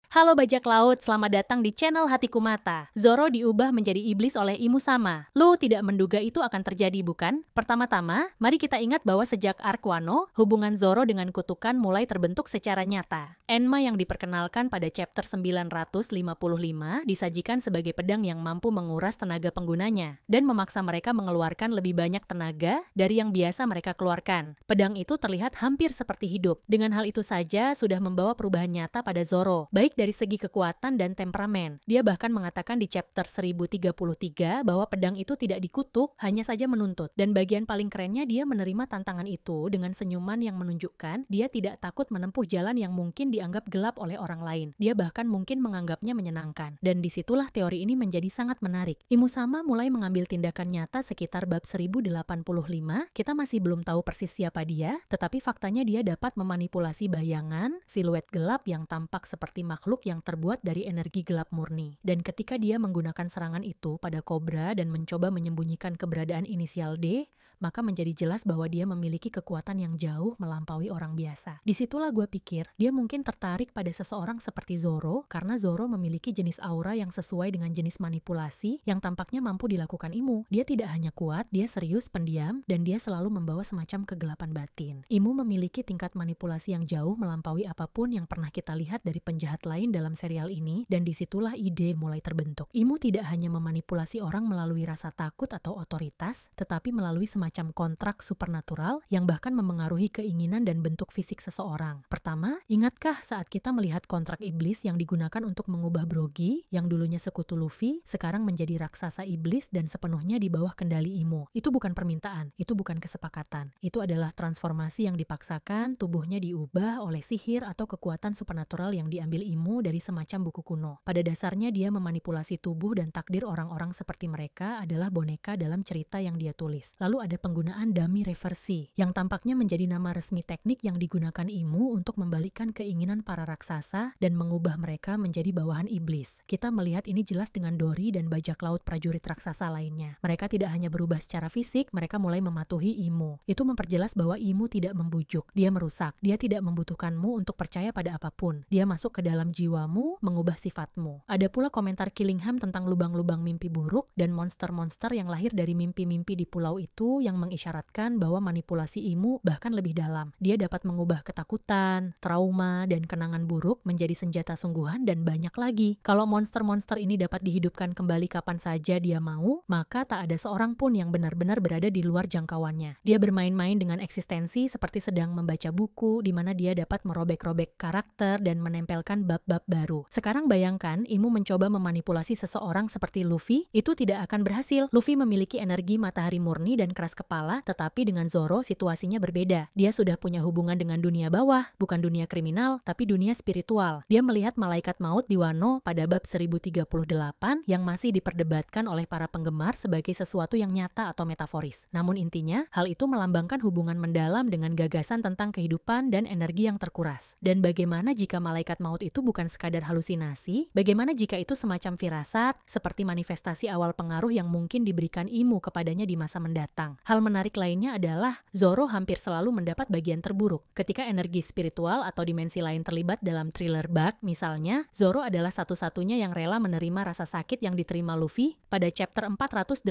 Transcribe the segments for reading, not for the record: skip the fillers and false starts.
Halo bajak laut, selamat datang di channel Hatiku Mata. Zoro diubah menjadi iblis oleh Imu Sama. Lu tidak menduga itu akan terjadi, bukan? Pertama-tama, mari kita ingat bahwa sejak arc Wano, hubungan Zoro dengan kutukan mulai terbentuk secara nyata. Enma yang diperkenalkan pada chapter 955 disajikan sebagai pedang yang mampu menguras tenaga penggunanya dan memaksa mereka mengeluarkan lebih banyak tenaga dari yang biasa mereka keluarkan. Pedang itu terlihat hampir seperti hidup. Dengan hal itu saja sudah membawa perubahan nyata pada Zoro, baik dari segi kekuatan dan temperamen. Dia bahkan mengatakan di chapter 1033 bahwa pedang itu tidak dikutuk, hanya saja menuntut. Dan bagian paling kerennya, dia menerima tantangan itu dengan senyuman yang menunjukkan dia tidak takut menempuh jalan yang mungkin dianggap gelap oleh orang lain. Dia bahkan mungkin menganggapnya menyenangkan. Dan disitulah teori ini menjadi sangat menarik. Imu Sama mulai mengambil tindakan nyata sekitar bab 1085. Kita masih belum tahu persis siapa dia, tetapi faktanya dia dapat memanipulasi bayangan, siluet gelap yang tampak seperti makhluk yang terbuat dari energi gelap murni. Dan ketika dia menggunakan serangan itu pada Cobra dan mencoba menyembunyikan keberadaan inisial D, maka menjadi jelas bahwa dia memiliki kekuatan yang jauh melampaui orang biasa. Disitulah gue pikir, dia mungkin tertarik pada seseorang seperti Zoro, karena Zoro memiliki jenis aura yang sesuai dengan jenis manipulasi yang tampaknya mampu dilakukan Imu. Dia tidak hanya kuat, dia serius, pendiam, dan dia selalu membawa semacam kegelapan batin. Imu memiliki tingkat manipulasi yang jauh melampaui apapun yang pernah kita lihat dari penjahat lain dalam serial ini, dan disitulah ide mulai terbentuk. Imu tidak hanya memanipulasi orang melalui rasa takut atau otoritas, tetapi melalui semacam kontrak supernatural yang bahkan memengaruhi keinginan dan bentuk fisik seseorang. Pertama, ingatkah saat kita melihat kontrak iblis yang digunakan untuk mengubah Brogy, yang dulunya sekutu Luffy, sekarang menjadi raksasa iblis dan sepenuhnya di bawah kendali Imu? Itu bukan permintaan, itu bukan kesepakatan. Itu adalah transformasi yang dipaksakan, tubuhnya diubah oleh sihir atau kekuatan supernatural yang diambil Imu dari semacam buku kuno. Pada dasarnya dia memanipulasi tubuh dan takdir orang-orang seperti mereka adalah boneka dalam cerita yang dia tulis. Lalu ada penggunaan dummy reversi, yang tampaknya menjadi nama resmi teknik yang digunakan Imu untuk membalikkan keinginan para raksasa dan mengubah mereka menjadi bawahan iblis. Kita melihat ini jelas dengan Dory dan bajak laut prajurit raksasa lainnya. Mereka tidak hanya berubah secara fisik, mereka mulai mematuhi Imu. Itu memperjelas bahwa Imu tidak membujuk, dia merusak. Dia tidak membutuhkanmu untuk percaya pada apapun. Dia masuk ke dalam jiwamu, mengubah sifatmu. Ada pula komentar Killingham tentang lubang-lubang mimpi buruk dan monster-monster yang lahir dari mimpi-mimpi di pulau itu yang mengisyaratkan bahwa manipulasi Imu bahkan lebih dalam. Dia dapat mengubah ketakutan, trauma, dan kenangan buruk menjadi senjata sungguhan dan banyak lagi. Kalau monster-monster ini dapat dihidupkan kembali kapan saja dia mau, maka tak ada seorang pun yang benar-benar berada di luar jangkauannya. Dia bermain-main dengan eksistensi seperti sedang membaca buku di mana dia dapat merobek-robek karakter dan menempelkan bab-bab baru. Sekarang bayangkan Imu mencoba memanipulasi seseorang seperti Luffy, itu tidak akan berhasil. Luffy memiliki energi matahari murni dan keras kepala, tetapi dengan Zoro situasinya berbeda. Dia sudah punya hubungan dengan dunia bawah, bukan dunia kriminal, tapi dunia spiritual. Dia melihat malaikat maut di Wano pada bab 1038 yang masih diperdebatkan oleh para penggemar sebagai sesuatu yang nyata atau metaforis. Namun intinya, hal itu melambangkan hubungan mendalam dengan gagasan tentang kehidupan dan energi yang terkuras. Dan bagaimana jika malaikat maut itu bukan sekadar halusinasi? Bagaimana jika itu semacam firasat, seperti manifestasi awal pengaruh yang mungkin diberikan Imu kepadanya di masa mendatang? Hal menarik lainnya adalah Zoro hampir selalu mendapat bagian terburuk. Ketika energi spiritual atau dimensi lain terlibat dalam thriller bug, misalnya, Zoro adalah satu-satunya yang rela menerima rasa sakit yang diterima Luffy pada chapter 485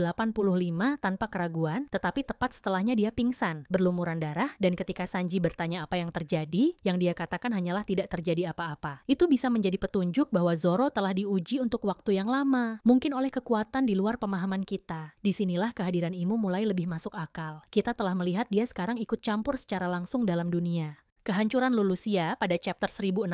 tanpa keraguan, tetapi tepat setelahnya dia pingsan, berlumuran darah, dan ketika Sanji bertanya apa yang terjadi, yang dia katakan hanyalah tidak terjadi apa-apa. Itu bisa menjadi petunjuk bahwa Zoro telah diuji untuk waktu yang lama, mungkin oleh kekuatan di luar pemahaman kita. Disinilah kehadiran Imu mulai lebih masuk akal. Kita telah melihat dia sekarang ikut campur secara langsung dalam dunia. Kehancuran Lulusia pada chapter 1060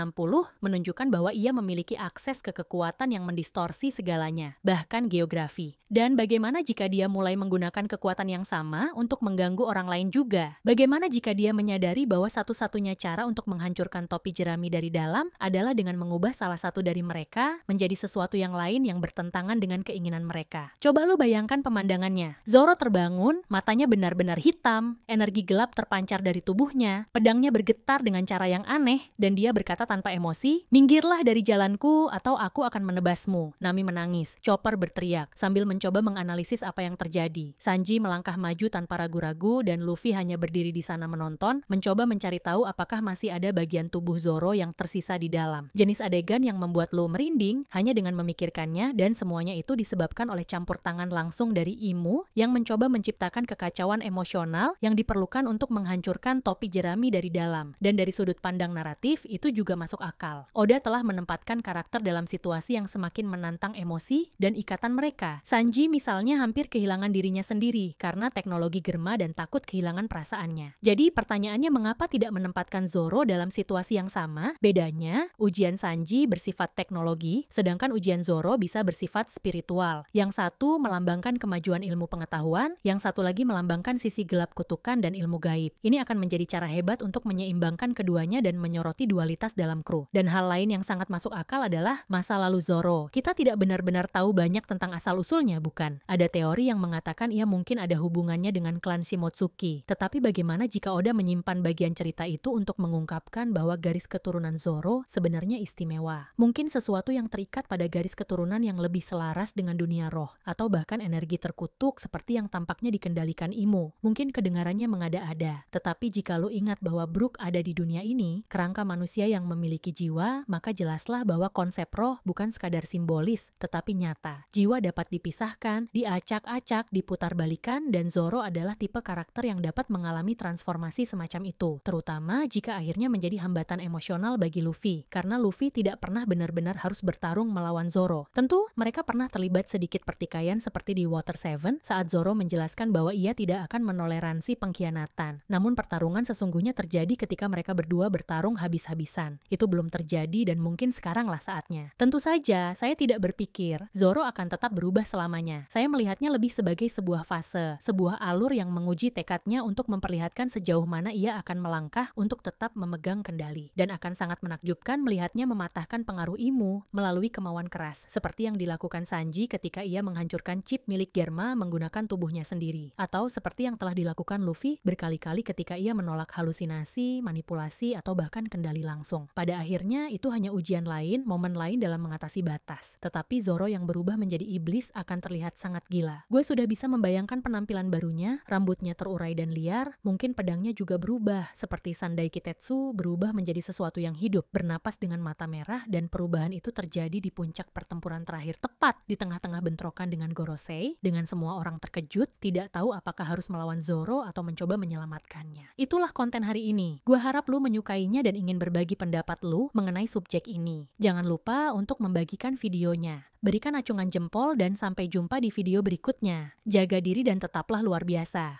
menunjukkan bahwa ia memiliki akses ke kekuatan yang mendistorsi segalanya, bahkan geografi. Dan bagaimana jika dia mulai menggunakan kekuatan yang sama untuk mengganggu orang lain juga? Bagaimana jika dia menyadari bahwa satu-satunya cara untuk menghancurkan topi jerami dari dalam adalah dengan mengubah salah satu dari mereka menjadi sesuatu yang lain yang bertentangan dengan keinginan mereka? Coba lu bayangkan pemandangannya. Zoro terbangun, matanya benar-benar hitam, energi gelap terpancar dari tubuhnya, pedangnya bergetar bergetar dengan cara yang aneh, dan dia berkata tanpa emosi, "Minggirlah dari jalanku atau aku akan menebasmu." Nami menangis, Chopper berteriak, sambil mencoba menganalisis apa yang terjadi. Sanji melangkah maju tanpa ragu-ragu dan Luffy hanya berdiri di sana menonton, mencoba mencari tahu apakah masih ada bagian tubuh Zoro yang tersisa di dalam. Jenis adegan yang membuat Lo merinding hanya dengan memikirkannya, dan semuanya itu disebabkan oleh campur tangan langsung dari Imu yang mencoba menciptakan kekacauan emosional yang diperlukan untuk menghancurkan topi jerami dari dalam. Dan dari sudut pandang naratif, itu juga masuk akal. Oda telah menempatkan karakter dalam situasi yang semakin menantang emosi dan ikatan mereka. Sanji misalnya hampir kehilangan dirinya sendiri karena teknologi germa dan takut kehilangan perasaannya. Jadi pertanyaannya, mengapa tidak menempatkan Zoro dalam situasi yang sama? Bedanya, ujian Sanji bersifat teknologi, sedangkan ujian Zoro bisa bersifat spiritual. Yang satu melambangkan kemajuan ilmu pengetahuan, yang satu lagi melambangkan sisi gelap kutukan dan ilmu gaib. Ini akan menjadi cara hebat untuk menyeimbangkan keduanya dan menyoroti dualitas dalam kru. Dan hal lain yang sangat masuk akal adalah masa lalu Zoro. Kita tidak benar-benar tahu banyak tentang asal-usulnya, bukan? Ada teori yang mengatakan ia mungkin ada hubungannya dengan klan Shimotsuki. Tetapi bagaimana jika Oda menyimpan bagian cerita itu untuk mengungkapkan bahwa garis keturunan Zoro sebenarnya istimewa? Mungkin sesuatu yang terikat pada garis keturunan yang lebih selaras dengan dunia roh, atau bahkan energi terkutuk seperti yang tampaknya dikendalikan Imu. Mungkin kedengarannya mengada-ada, tetapi jika lo ingat bahwa Brook ada di dunia ini, kerangka manusia yang memiliki jiwa, maka jelaslah bahwa konsep roh bukan sekadar simbolis, tetapi nyata. Jiwa dapat dipisahkan, diacak-acak, diputarbalikan, dan Zoro adalah tipe karakter yang dapat mengalami transformasi semacam itu, terutama jika akhirnya menjadi hambatan emosional bagi Luffy, karena Luffy tidak pernah benar-benar harus bertarung melawan Zoro. Tentu, mereka pernah terlibat sedikit pertikaian seperti di Water 7 saat Zoro menjelaskan bahwa ia tidak akan menoleransi pengkhianatan. Namun pertarungan sesungguhnya terjadi ketika mereka berdua bertarung habis-habisan. Itu belum terjadi dan mungkin sekaranglah saatnya. Tentu saja, saya tidak berpikir Zoro akan tetap berubah selamanya. Saya melihatnya lebih sebagai sebuah fase, sebuah alur yang menguji tekadnya untuk memperlihatkan sejauh mana ia akan melangkah untuk tetap memegang kendali. Dan akan sangat menakjubkan melihatnya mematahkan pengaruh Imu melalui kemauan keras, seperti yang dilakukan Sanji ketika ia menghancurkan chip milik Germa menggunakan tubuhnya sendiri. Atau seperti yang telah dilakukan Luffy berkali-kali ketika ia menolak halusinasi, manipulasi, atau bahkan kendali langsung. Pada akhirnya, itu hanya ujian lain, momen lain dalam mengatasi batas. Tetapi Zoro yang berubah menjadi iblis akan terlihat sangat gila. Gue sudah bisa membayangkan penampilan barunya, rambutnya terurai dan liar, mungkin pedangnya juga berubah, seperti Sandai Kitetsu berubah menjadi sesuatu yang hidup, bernapas dengan mata merah, dan perubahan itu terjadi di puncak pertempuran terakhir, tepat di tengah-tengah bentrokan dengan Gorosei, dengan semua orang terkejut, tidak tahu apakah harus melawan Zoro atau mencoba menyelamatkannya. Itulah konten hari ini. Gue harap lu menyukainya dan ingin berbagi pendapat lu mengenai subjek ini. Jangan lupa untuk membagikan videonya. Berikan acungan jempol dan sampai jumpa di video berikutnya. Jaga diri dan tetaplah luar biasa.